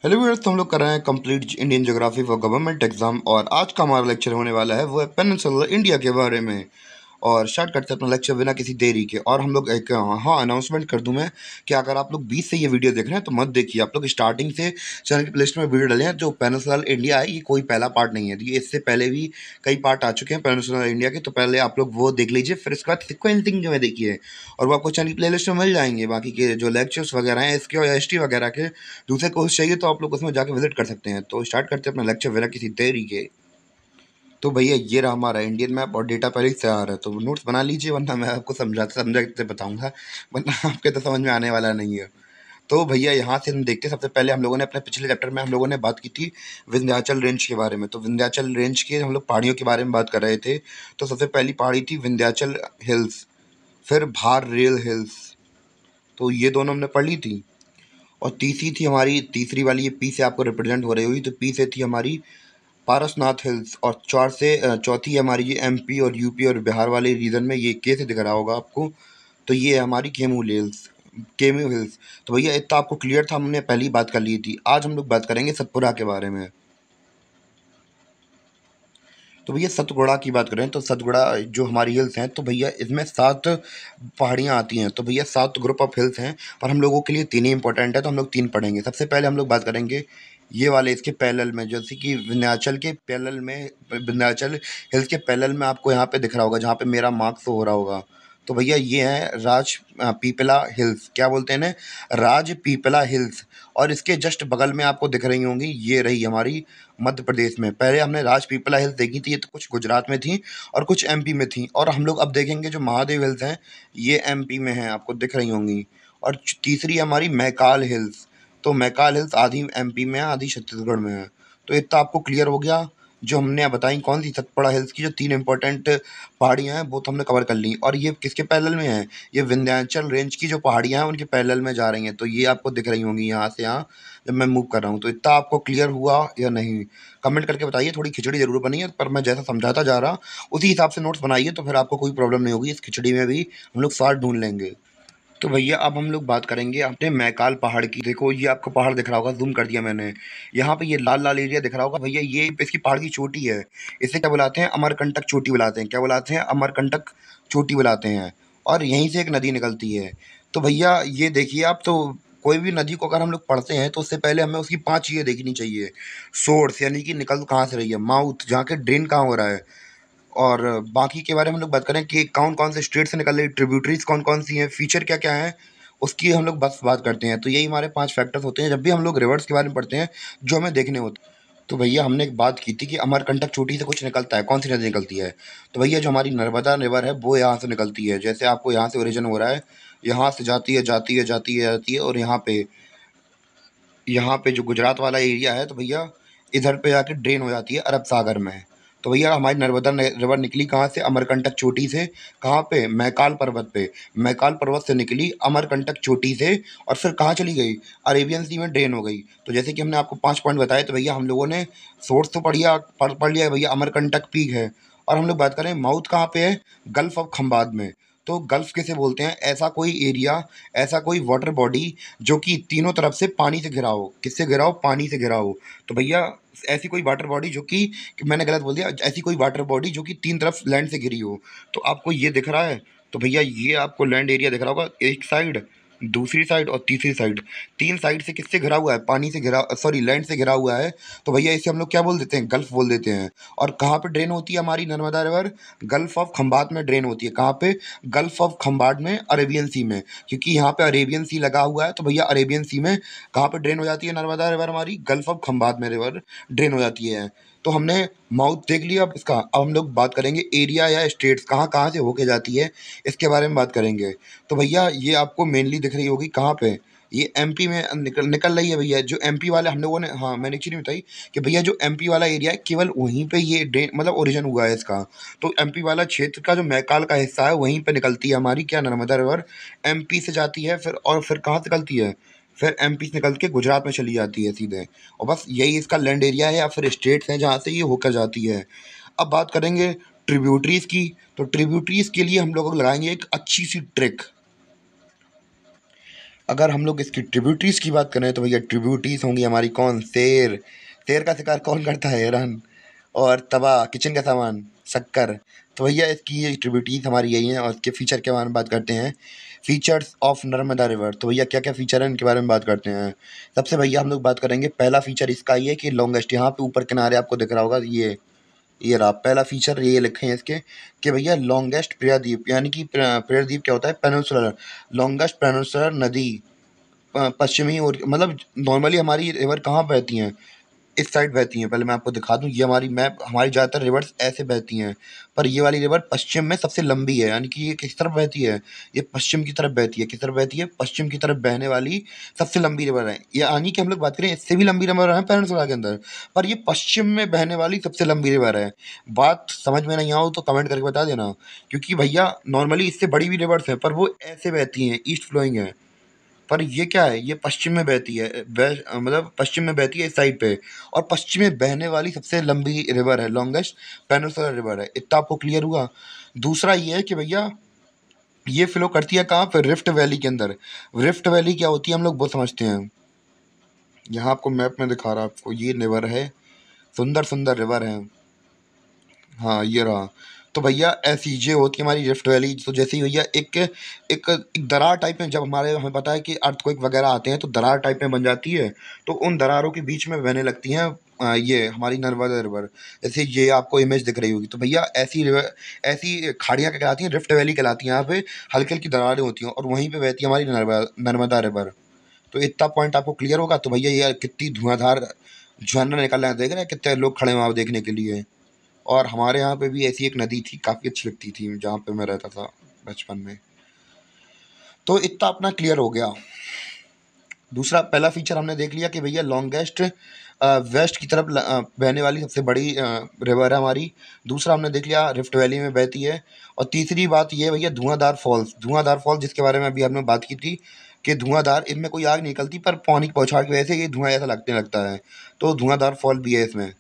Hello viewers, तो हम लोग कर रहे हैं complete Indian geography for government exam. और आज का हमारा लेक्चर होने वाला है वो है पेनिनसुलर इंडिया के बारे में। और स्टार्ट करते हैं अपना लेक्चर बिना किसी देरी के। और हम लोग एक अनाउंसमेंट कर दूं मैं कि अगर आप लोग बीच से ये वीडियो देख रहे हैं तो मत देखिए। आप लोग स्टार्टिंग से चैनल की प्लेलिस्ट में वीडियो डाले हैं। जो पेनिनसुलर इंडिया है ये कोई पहला पार्ट नहीं है, ये इससे पहले भी कई पार्ट आ चुके हैं पेनिनसुलर इंडिया के। तो पहले आप लोग वो देख लीजिए, फिर इसके बाद सिक्वेंसिंग में देखिए और वो आपको चैनल की प्लेलिस्ट में मिल जाएंगे। बाकी के जो लेक्चर्स वगैरह हैं इसके और एसटी वगैरह के दूसरे कोर्स चाहिए तो आप लोग उसमें जाके विजिट कर सकते हैं। तो स्टार्ट करते हैं अपना लेक्चर बिना किसी देरी के। तो भैया ये रहा हमारा इंडियन मैप और डेटा पहले से आ रहा है, तो नोट्स बना लीजिए, वरना मैं आपको समझा के बताऊंगा, वरना आपके तो समझ में आने वाला नहीं है। तो भैया यहाँ से हम देखते हैं। सबसे पहले हम लोगों ने अपने पिछले चैप्टर में हम लोगों ने बात की थी विंध्याचल रेंज के बारे में। तो विंध्याचल रेंज के हम लोग पहाड़ियों के बारे में बात कर रहे थे। तो सबसे पहली पहाड़ी थी विंध्याचल हिल्स, फिर भार रेल हिल्स, तो ये दोनों हमने पढ़ ली थी। और तीसरी थी हमारी, तीसरी वाली ये पी से आपको रिप्रेजेंट हो रही हुई, तो पी से थी हमारी पारसनाथ हिल्स। और चौथी हमारी ये एमपी और यूपी और बिहार वाले रीजन में, ये के से दिख रहा होगा आपको, तो ये है हमारी केमू हिल्स। तो भैया इतना आपको क्लियर था, हमने पहली बात कर ली थी। आज हम लोग बात करेंगे सतपुड़ा के बारे में। तो भैया सतपुड़ा की बात करें तो सतपुड़ा जो हमारी हिल्स हैं, तो भैया इसमें 7 पहाड़ियाँ आती हैं। तो भैया 7 ग्रुप ऑफ हिल्स हैं, पर हम लोगों के लिए 3 ही इंपॉर्टेंट है, तो हम लोग 3 पढ़ेंगे। सबसे पहले हम लोग बात करेंगे ये वाले इसके पैरेलल में, जैसे कि विंध्याचल हिल्स के पैरेलल में आपको यहाँ पे दिख रहा होगा, जहाँ पे मेरा मार्क्स हो रहा होगा। तो भैया ये है पीपला हिल्स, क्या बोलते हैं इन्हें, राजपीपला हिल्स। और इसके जस्ट बगल में आपको दिख रही होंगी, ये रही हमारी मध्य प्रदेश में। पहले हमने राजपीपला हिल्स देखी थी, ये तो कुछ गुजरात में थी और कुछ एमपी में थी। और हम लोग अब देखेंगे जो महादेव हिल्स हैं, ये एमपी में हैं, आपको दिख रही होंगी। और तीसरी हमारी मैकाल हिल्स, तो मैकाल हिल्स आधी एमपी में है, आधी छत्तीसगढ़ में है। तो इतना आपको क्लियर हो गया। जो हमने बताई कौन सी, सतपुड़ा हिल्स की जो 3 इंपॉर्टेंट पहाड़ियाँ हैं वो तो हमने कवर कर ली। और ये किसके पैरेलल में है, ये विंध्याचल रेंज की जो पहाड़ियाँ हैं उनके पैरेलल में जा रही हैं। तो ये आपको दिख रही होंगी यहाँ से यहाँ जब मैं मूव कर रहा हूँ। तो इतना आपको क्लियर हुआ या नहीं, कमेंट करके बताइए। थोड़ी खिचड़ी जरूर बनी है, पर मैं जैसा समझाता जा रहा उसी हिसाब से नोट्स बनाइए, तो फिर आपको कोई प्रॉब्लम नहीं होगी। इस खिचड़ी में भी हम लोग स्वाद ढूंढ लेंगे। तो भैया अब हम लोग बात करेंगे अपने मैकाल पहाड़ की। देखो ये आपको पहाड़ दिख रहा होगा, जूम कर दिया मैंने। यहाँ पे ये लाल लाल एरिया दिख रहा होगा भैया, ये इसकी पहाड़ की चोटी है। इसे क्या बुलाते हैं, अमरकंटक चोटी बुलाते हैं। क्या बुलाते हैं, अमरकंटक चोटी बुलाते हैं। और यहीं से एक नदी निकलती है। तो भैया ये देखिए आप, तो कोई भी नदी को अगर हम लोग पढ़ते हैं तो उससे पहले हमें उसकी 5 चीज़ें देखनी चाहिए। सोर्स यानी कि निकल कहाँ से रही है, माउथ जहाँ के ड्रेन कहाँ हो रहा है, और बाकी के बारे में हम लोग बात करें कि कौन कौन से स्टेट से निकल रही, ट्रिब्यूटरीज कौन कौन सी हैं, फीचर क्या क्या है, उसकी हम लोग बस बात करते हैं। तो यही हमारे 5 फैक्टर्स होते हैं जब भी हम लोग रिवर्स के बारे में पढ़ते हैं, जो हमें देखने होते हैं। तो भैया हमने एक बात की थी कि अमरकंटक चोटी से कुछ निकलता है, कौन सी नदी निकलती है। तो भैया जो हमारी नर्मदा रिवर है वो यहाँ से निकलती है। जैसे आपको यहाँ से ओरिजिन हो रहा है, यहाँ से जाती है जाती है जाती है जाती है, और यहाँ पे जो गुजरात वाला एरिया है, तो भैया इधर पे जाके ड्रेन हो जाती है अरब सागर में। तो भैया हमारी नर्मदा रिवर निकली कहाँ से, अमरकंटक चोटी से। कहाँ पे, मैकाल पर्वत पे। मैकाल पर्वत से निकली अमरकंटक चोटी से, और फिर कहाँ चली गई, अरेबियन सी में ड्रेन हो गई। तो जैसे कि हमने आपको 5 पॉइंट बताए, तो भैया हम लोगों ने सोर्स तो पढ़ लिया है भैया, अमरकंटक पीक है। और हम लोग बात करें माउथ कहाँ पे है, गल्फ ऑफ खंबात में। तो गल्फ किसे बोलते हैं, ऐसा कोई एरिया, ऐसा कोई वाटर बॉडी जो कि तीनों तरफ से पानी से घिरा हो। किससे घिरा हो, पानी से घिरा हो। तो भैया ऐसी कोई वाटर बॉडी जो कि मैंने गलत बोल दिया, ऐसी कोई वाटर बॉडी जो कि 3 तरफ लैंड से घिरी हो। तो आपको ये दिख रहा है, तो भैया ये आपको लैंड एरिया दिख रहा होगा, एक साइड, दूसरी साइड और तीसरी साइड। 3 साइड से किससे घिरा हुआ है, पानी से घिरा, सॉरी लैंड से घिरा हुआ है। तो भैया इसे हम लोग क्या बोल देते हैं, गल्फ बोल देते हैं। और कहाँ पे ड्रेन होती है हमारी Narmada river, gulf of Khambhat में ड्रेन होती है। कहाँ पे, गल्फ ऑफ खंबात में, अरेबियन सी में। क्योंकि यहाँ पे अरेबियन सी लगा हुआ है, तो भैया अरेबियन सी में कहाँ पे ड्रेन हो जाती है नर्मदा रिवर हमारी, गल्फ ऑफ खंबात में रिवर ड्रेन हो जाती है। तो हमने माउथ देख लिया अब इसका। अब हम लोग बात करेंगे एरिया या स्टेट्स कहाँ कहाँ से होके जाती है, इसके बारे में बात करेंगे। तो भैया ये आपको मेनली दिख रही होगी कहाँ पे, ये एमपी में निकल रही है भैया। जो एमपी वाले हम लोगों ने, हाँ मैंने एक चीज़ बताई कि भैया जो एमपी वाला एरिया है केवल वहीं पे ये ड्रेन मतलब ओरिजिन हुआ है इसका। तो एमपी वाला क्षेत्र का जो मैकाल का हिस्सा है वहीं पे निकलती है हमारी क्या, नर्मदा रिवर। एमपी से जाती है फिर, और फिर कहाँ से निकलती है, फिर एमपी से निकल के गुजरात में चली जाती है सीधे। और बस यही इसका लैंड एरिया है या फिर स्टेट्स हैं जहाँ से ये होकर जाती है। अब बात करेंगे ट्रिब्यूटरीज की। तो ट्रिब्यूटरीज के लिए हम लोग लगाएंगे एक अच्छी सी ट्रिक। अगर हम लोग इसकी ट्रिब्यूटरीज की बात करें तो भैया ट्रिब्यूटरीज होंगी हमारी कौन, शेर। शेर का शिकार कौन करता है, हिरन। और तवा, किचन का सामान, शक्कर। तो भैया इसकी ये ट्रिब्यूटरीज हमारी यही हैं। और इसके फीचर के बारे में बात करते हैं। फीचर्स ऑफ नर्मदा रिवर, तो भैया क्या क्या फीचर है इनके बारे में बात करते हैं। सबसे भैया हम लोग बात करेंगे, पहला फीचर इसका ये है कि लॉन्गेस्ट, यहाँ पे ऊपर किनारे आपको दिख रहा होगा, ये रहा पहला फीचर, ये लिखे हैं इसके कि भैया लॉन्गेस्ट प्रायद्वीप, यानी कि प्रायद्वीप क्या होता है, पेनिनसुलर, लॉन्गेस्ट पेनिनसुलर नदी पश्चिमी, और मतलब नॉर्मली हमारी रिवर कहाँ बहती हैं, इस साइड बहती हैं। पहले मैं आपको दिखा दूं, ये हमारी मैप, हमारी ज़्यादातर रिवर्स ऐसे बहती हैं, पर ये वाली रिवर पश्चिम में सबसे लंबी है। यानी कि ये किस तरफ बहती है, ये पश्चिम की तरफ बहती है। किस तरफ बहती है, पश्चिम की तरफ बहने वाली सबसे लंबी रिवर है ये। यानी कि हम लोग बात करें, इससे भी लंबी रिवर है पेनिनसुला के अंदर, पर ये पश्चिम में बहने वाली सबसे लंबी रिवर है। बात समझ में नहीं आओ तो कमेंट करके बता देना, क्योंकि भैया नॉर्मली इससे बड़ी भी रिवर्स हैं, पर वो ऐसे बहती हैं, ईस्ट फ्लोइंग है। पर ये क्या है, ये पश्चिम में बहती है, वेस्ट मतलब पश्चिम में बहती है इस साइड पे, और पश्चिम में बहने वाली सबसे लंबी रिवर है, लॉन्गेस्ट पेनिनसुलर रिवर है। इतना आपको क्लियर हुआ। दूसरा ये है कि भैया ये फ्लो करती है कहाँ पे, रिफ्ट वैली के अंदर। रिफ्ट वैली क्या होती है हम लोग वो समझते हैं। यहाँ आपको मैप में दिखा रहा, आपको ये रिवर है, सुंदर सुंदर रिवर है। हाँ ये रहा। तो भैया ऐसी ये होती है हमारी रिफ्ट वैली। तो जैसे ही भैया एक दरार टाइप में, जब हमें पता है कि अर्थक्वेक वगैरह आते हैं तो दरार टाइप में बन जाती है, तो उन दरारों के बीच में बहने लगती हैं ये हमारी नर्मदा रिवर। जैसे ये आपको इमेज दिख रही होगी, तो भैया ऐसी रिवर, ऐसी खाड़ियाँ क्या कहलाती हैं, रिफ्ट वैली कहलाती हैं। यहाँ पे हल्की हल्की दरारें होती हैं, और वहीं पे बहती है हमारी नर्मदा रिवर। तो इतना पॉइंट आपको क्लियर होगा। तो भैया ये कितनी धुआंधार झरना निकल रहा है, देख रहे हैं कितने लोग खड़े हैं वहाँ देखने के लिए। और हमारे यहाँ पे भी ऐसी एक नदी थी, काफ़ी अच्छी लगती थी, जहाँ पे मैं रहता था बचपन में। तो इतना अपना क्लियर हो गया। दूसरा, पहला फीचर हमने देख लिया कि भैया लॉन्गेस्ट वेस्ट की तरफ बहने वाली सबसे बड़ी रिवर है हमारी। दूसरा हमने देख लिया रिफ्ट वैली में बहती है। और तीसरी बात ये है भैया धुआंधार फॉल्स, धुआंधार फॉल्स जिसके बारे में अभी हमने बात की थी कि धुआंधार, इनमें कोई आग निकलती पर पानी की बौछार की वजह से ये धुआं ऐसा लगने लगता है, तो धुआंधार फॉल भी है इसमें।